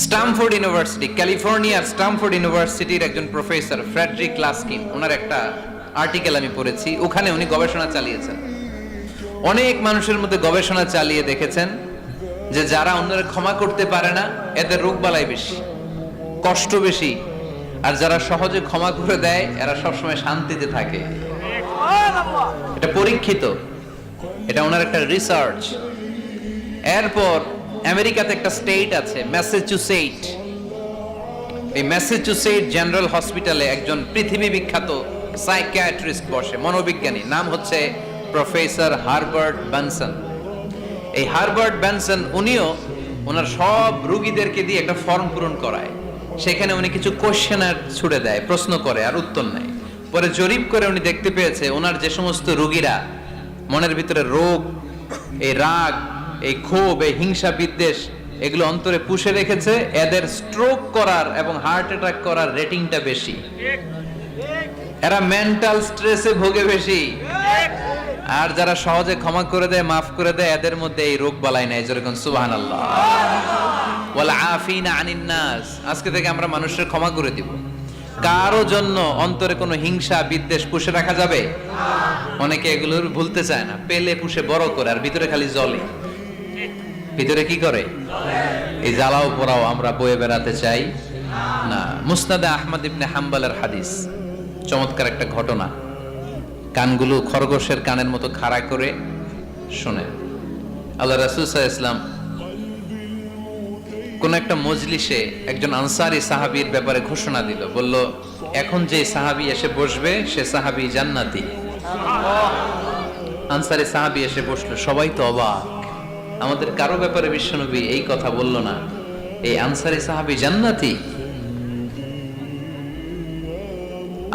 Stamford university, ক্যালিফোর্নিয়ার Stamford ইউনিভার্সিটির একজন প্রফেসর ফ্রেডরিক লাস্কিন, ওনার একটা আর্টিকেল আমি পড়েছি। ওখানে উনি গবেষণা চালিয়েছেন, অনেক মানুষের মধ্যে গবেষণা চালিয়ে দেখেছেন যে যারা অন্যরা ক্ষমা করতে পারে না এদের রোগবালাই বেশি, কষ্ট বেশি, আর যারা সহজে ক্ষমা করে দেয় এরা সবসময় শান্তিতে থাকে। এটা পরীক্ষিত, এটা ওনার একটা রিসার্চ। এরপর আমেরিকাতে একটা স্টেট আছে ম্যাসাচুসেট, এই ম্যাসাচুসেট জেনারেল হসপিটালে একজন পৃথিবী বিখ্যাত সাইকিয়াট্রিস্ট বসে, মনোবিজ্ঞানী, নাম হচ্ছে প্রফেসর হারবার্ট বেনসন। এই হারবার্ট বেনসন উনিও ওনার সব রোগীদেরকে দিয়ে একটা ফর্ম পূরণ করায়, সেখানে উনি কিছু কোশ্চেনার ছুড়ে দেয়, প্রশ্ন করে আর উত্তর নেয়। পরে জরিপ করে উনি দেখতে পেয়েছে ওনার যে সমস্ত রোগীরা মনের ভিতরে রোগ, এই রাগ, এই ক্ষোভ, এই হিংসা বিদ্বেষ এগুলো অন্তরে পুষে রেখেছে, এদের স্ট্রোক করার এবং হার্ট অ্যাটাক করার রেটিংটা বেশি, এরা মেন্টাল স্ট্রেসে ভোগে বেশি। আর যারা সহজে ক্ষমা করে দেয়, মাফ করে দেয়, এদের মধ্যে এই রোগ বালাই নাই। যেরকম সুবহানাল্লাহ, ওয়াল আফিনা আনিন নাস, আজকে থেকে আমরা মানুষের ক্ষমা করে দিব। কারো জন্য অন্তরে কোনো হিংসা বিদ্বেষ পুষে রাখা যাবে? অনেকে এগুলো ভুলতে চায় না, পেলে পুষে বড় করে, আর ভিতরে খালি জ্বলে। ভিতরে কি করে? এই জ্বালাও পোড়াও আমরা বয়ে বেড়াতে চাই না। মুসনাদে আহমদ ইবনে হাম্বলের হাদিস, চমৎকার একটা ঘটনা। কানগুলো খরগোশের কানের মতো খাড়া করে শোনেন। আল্লাহ রাসূল সাল্লাল্লাহু আলাইহি ওয়াসাল্লাম কোন একটা মজলিসে একজন আনসারী সাহাবীর ব্যাপারে ঘোষণা দিল, বলল এখন যে সাহাবী এসে বসবে সে সাহাবী জান্নাতি। আনসারী সাহাবী এসে বসলো, সবাই তো অবাক, আমাদের কারো ব্যাপারে বিশ্বনবী এই কথা বলল না, এই আনসারী সাহাবী জান্নাতি।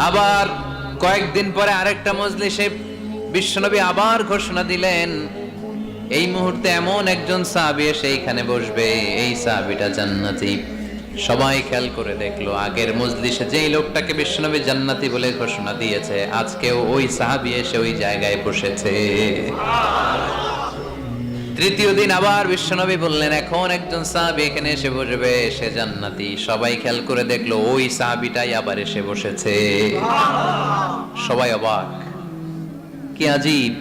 আবার কয়েকদিন পরে আরেকটা মজলিসে বিশ্বনবী আবার ঘোষণা দিলেন, এই মুহূর্তে এমন একজন সাহাবী এসে এইখানে বসবে, এই সাহাবীটা জান্নাতি। সবাই খেয়াল করে দেখলো, আগের মজলিসে যেই লোকটাকে বিশ্বনবী জান্নাতি বলে ঘোষণা দিয়েছে, আজকেও ওই সাহাবী এসে ওই জায়গায় বসেছে। তৃতীয় দিন আবার বিশ্বনবী বললেন, এখন একজন সাহাবী এখানে এসে বসবে, সে জান্নাতি। সবাই খেয়াল করে দেখলো, ওই সাহাবীটাই আবার এসে বসেছে। সবাই অবাক, কি আজীব,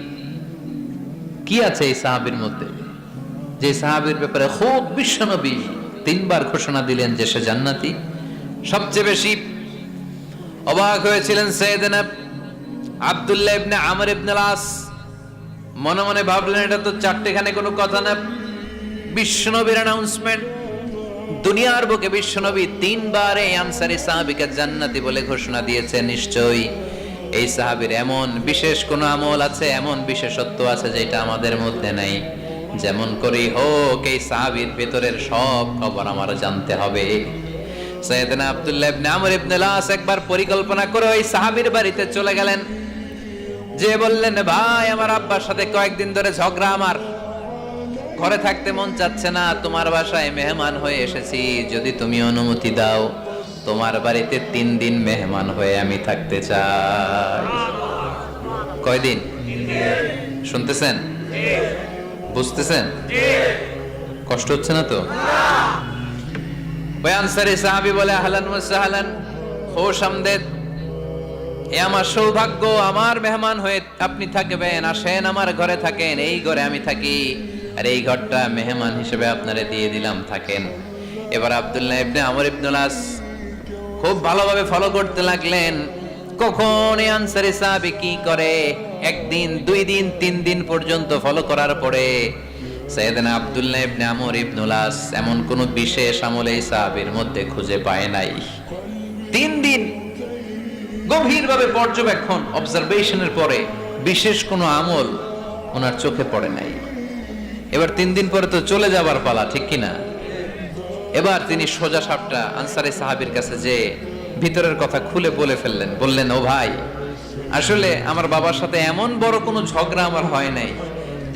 কি আছে এই সাহাবীর মধ্যে, যে সাহাবীর ব্যাপারে খুব বিশ্বনবী তিনবার ঘোষণা দিলেন যে সে জান্নাতি। সবচেয়ে বেশি অবাক হয়েছিলেন সাইয়েদনা আব্দুল্লাহ ইবনে আমর ইবনে আস। মনে মনে ভাবলেন, এটা তো চারটেখানে কোনো কথা না, বিশ্বনবীর অ্যানাউন্সমেন্ট। দুনিয়ার বুকে বিশ্বনবী তিনবার এই আনসারী সাহাবীকে জান্নাতি বলে ঘোষণা দিয়েছে, নিশ্চয়ই এই সাহাবীর এমন বিশেষ কোন আমল আছে, এমন বিশেষত্ব আছে যেটা আমাদের মধ্যে নাই। যেমন করেই হোক এই সাহাবীর ভেতরের সব খবর আমার জানতে হবে। সাইয়েদনা আব্দুল্লাহ ইবনে আমর ইবনে আস একবার পরিকল্পনা করে ওই সাহাবীর বাড়িতে চলে গেলেন, যে বললেন, ভাই আমার আব্বার সাথে কয়েকদিন ধরে ঝগড়া, আমার ঘরে থাকতে মন চাচ্ছে না, তোমার বাসায় মেহমান হয়ে এসেছি, যদি তুমি অনুমতি দাও তোমার বাড়িতে 3 দিন মেহমান হয়ে আমি থাকতে চাই। কয়দিন? শুনতেছেন? বুঝতেছেন? কষ্ট হচ্ছে না তো? ওই আনসারী সাহাবী বলে, আহলান ওয়া সাহলান, খোশ আমদেদ, এ আমার সৌভাগ্য, আমার মেহমান হয়ে আপনি থাকবেন, আসেন আমার ঘরে থাকেন, এই ঘরে আমি থাকি, আর এই ঘরটা মেহমান হিসেবে আপনারে দিয়ে দিলাম, থাকেন। এবার আব্দুল্লাহ ইবনে আমর ইবনে আস খুব ভালোভাবে ফলো করতে লাগলেন, কখন এই আনসারী সাহাবী কি করে। 1 দিন, 2 দিন, 3 দিন পর্যন্ত ফলো করার পরে সাইয়েদনা আব্দুল্লাহ ইবনে আমর ইবনে আস এমন কোন বিশেষ আমল এই সাহাবীর মধ্যে খুঁজে পায় নাই। 3 দিন গভীরভাবে পর্যবেক্ষণ, অবজারভেশনের পরে বিশেষ কোনো আমল ওনার চোখে পড়ে নাই। এবার 3 দিন পরে তো চলে যাবার পালা, ঠিক কিনা? এবার তিনি সোজা সাপটা আনসারী সাহাবীর কাছে যে ভিতরের কথা খুলে বলে ফেললেন, বললেন, ও ভাই, আসলে আমার বাবার সাথে এমন বড় কোনো ঝগড়া আমার হয় নাই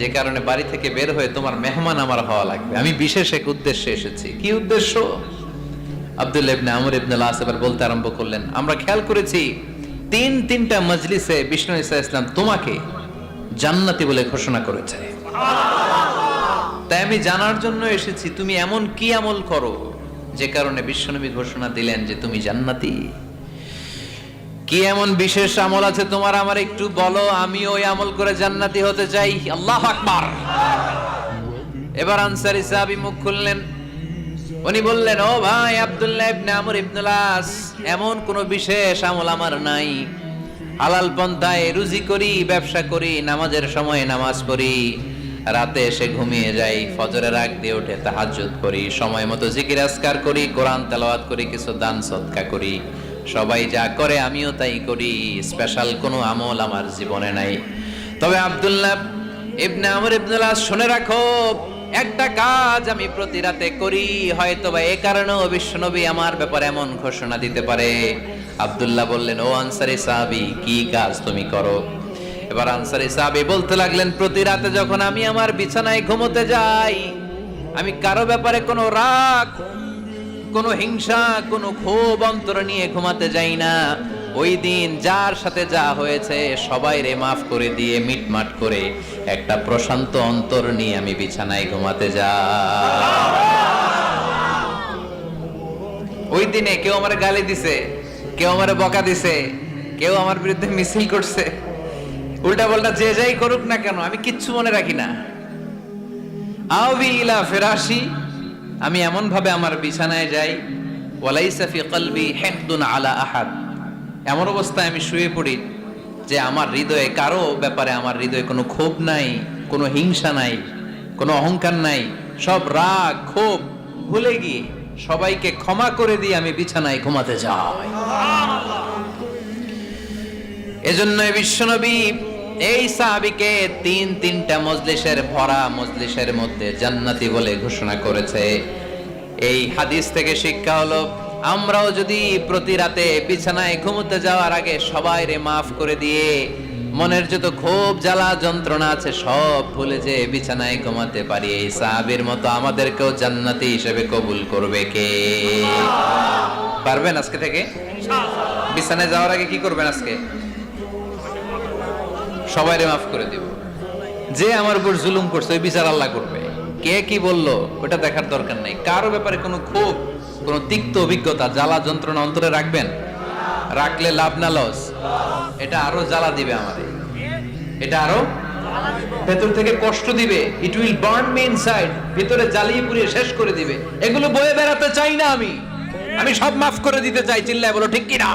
যে কারণে বাড়ি থেকে বের হয়ে তোমার মেহমান আমার হওয়া লাগবে, আমি বিশেষ এক উদ্দেশ্যে এসেছি। কি উদ্দেশ্য? আব্দুল্লাহ ইবনে আমর ইবনে আস এবার বলতে আরম্ভ করলেন, আমরা খেয়াল করেছি 3টা মজলিসে বিষ্ণু ঈসা ইসলাম তোমাকে জান্নাতি বলে ঘোষণা করেছে, তাই আমি জানার জন্য এসেছি তুমি এমন কি আমল করো যে কারণে বিশ্বনবী ঘোষণা দিলেন যে তুমি জান্নাতি। কি এমন বিশেষ আমল আছে তোমার, আমার একটু বলো, আমি ওই আমল করে জান্নাতি হতে চাই। আল্লাহু আকবার। এবার আনসারী সাহাবী মুখ খুললেন, উনি বললেন, ও ভাই আব্দুল্লাহ ইবনে আমর ইবনুল আস, এমন কোন বিশেষ আমল আমার নাই। হালাল পন্থায় রুজি করি, ব্যবসা করি, নামাজের সময় নামাজ পড়ি, রাতে এসে ঘুমিয়ে যাই, ফজরের আগ দিয়ে উঠে তাহাজ্জুদ করি, সময় মতো জিকির আজকার করি, কোরআন তেলাওয়াত করি, কিছু দান সদকা করি। সবাই যা করে আমিও তাই করি, স্পেশাল কোনো আমল আমার জীবনে নাই। তবে আব্দুল্লাহ ইবনে আমর ইবনুল আস, শুনে রাখো, একটা কাজ আমি প্রতি রাতে করি, হয়তোবা এ কারণেও বিশ্বনবী আমার ব্যাপারে এমন ঘোষণা দিতে পারে। আব্দুল্লাহ বললেন, ও আনসারী সাহাবী, কি কাজ তুমি করো? এবার আনসারী সাহাবী বলতে লাগলেন, প্রতি রাতে যখন আমি আমার বিছানায় ঘুমোতে যাই, আমি কারো ব্যাপারে কোনো রাগ, কোনো হিংসা, কোনো ক্ষোভ অন্তরে নিয়ে ঘুমাতে যাই না। ওই দিন যার সাথে যা হয়েছে সবাই রে মাফ করে দিয়ে মিটমাট করে একটা প্রশান্ত অন্তর নিয়ে আমি বিছানায় ঘুমাতে যাই। ওই দিনে কেউ আমার গালি দিছে, কেউ আমার বকা দিছে, কেউ আমার বিরুদ্ধে মিছিল করছে, উল্টা পাল্টা যে যাই করুক না কেন, আমি কিচ্ছু মনে রাখি না। আওবি ইলা ফিরাশি, আমি এমন ভাবে আমার বিছানায় যাই, ওয়ালাইসা ফি কলবি হিকদুন আলা আহাদ, এমন অবস্থায় আমি শুয়ে পড়ি যে আমার হৃদয়ে কারো ব্যাপারে আমার হৃদয়ে কোনো ক্ষোভ নাই, কোনো হিংসা নাই, কোনো অহংকার নাই, সব রাগ ক্ষোভ ভুলে গিয়ে সবাইকে ক্ষমা করে দিয়ে আমি বিছানায় ঘুমাতে যাই। এজন্য বিশ্বনবী এই সাহাবীকে তিনটা মজলিসের ভরা মজলিসের মধ্যে জান্নাতি বলে ঘোষণা করেছে। এই হাদিস থেকে শিক্ষা হলো, আমরাও যদি প্রতি রাতে বিছানায় ঘুমোতে যাওয়ার আগে সবাই রে মাফ করে দিয়ে মনের যত ক্ষোভ জ্বালা যন্ত্রণা আছে সব ভুলে যে বিছানায় ঘুমাতে পারি, এই সাহাবীর মতো আমাদেরকেও জান্নাতি হিসেবে কবুল করবে কে? পারবেন আজকে থেকে? বিছানায় যাওয়ার আগে কি করবেন? আজকে সবাই রে মাফ করে দিব। যে আমার উপর জুলুম করছে ওই বিচার আল্লাহ করবে। কে কি বললো ওটা দেখার দরকার নাই। কারো ব্যাপারে কোনো ক্ষোভ, কোনো তিক্ত অভিজ্ঞতা, জ্বালা যন্ত্রণা অন্তরে রাখবেন? রাখলে লাভ না লস? এটা আরো জ্বালা দিবে আমারে, এটা আরো ভেতর থেকে কষ্ট দিবে। It will burn me inside, ভিতরে জ্বালিয়ে পুড়িয়ে শেষ করে দিবে। এগুলো বয়ে বেড়াতে চাই না আমি সব মাফ করে দিতে চাই। চিল্লায় বলো ঠিক কিনা?